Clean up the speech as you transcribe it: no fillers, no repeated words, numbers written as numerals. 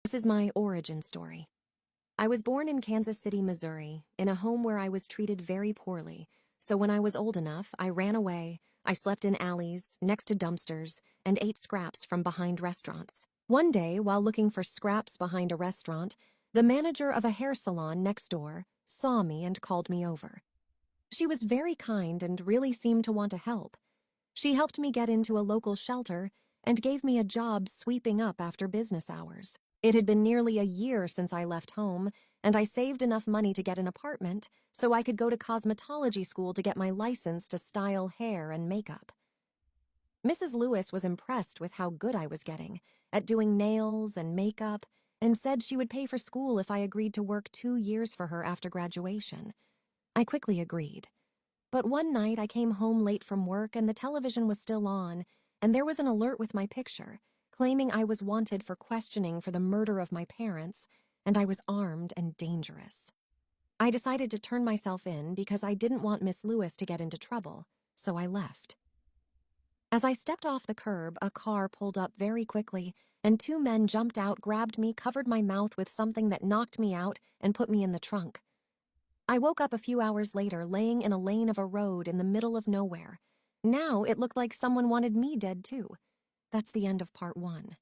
This is my origin story. I was born in Kansas City, Missouri, in a home where I was treated very poorly. So when I was old enough, I ran away, I slept in alleys, next to dumpsters, and ate scraps from behind restaurants. One day, while looking for scraps behind a restaurant, the manager of a hair salon next door saw me and called me over. She was very kind and really seemed to want to help. She helped me get into a local shelter and gave me a job sweeping up after business hours. It had been nearly a year since I left home, and I saved enough money to get an apartment so I could go to cosmetology school to get my license to style hair and makeup. Mrs. Lewis was impressed with how good I was getting at doing nails and makeup and said she would pay for school if I agreed to work 2 years for her after graduation. I quickly agreed. But one night I came home late from work and the television was still on, and there was an alert with my picture, claiming I was wanted for questioning for the murder of my parents, and I was armed and dangerous. I decided to turn myself in because I didn't want Miss Lewis to get into trouble, so I left. As I stepped off the curb, a car pulled up very quickly, and 2 men jumped out, grabbed me, covered my mouth with something that knocked me out, and put me in the trunk. I woke up a few hours later laying in a lane of a road in the middle of nowhere. Now it looked like someone wanted me dead too. That's the end of part 1.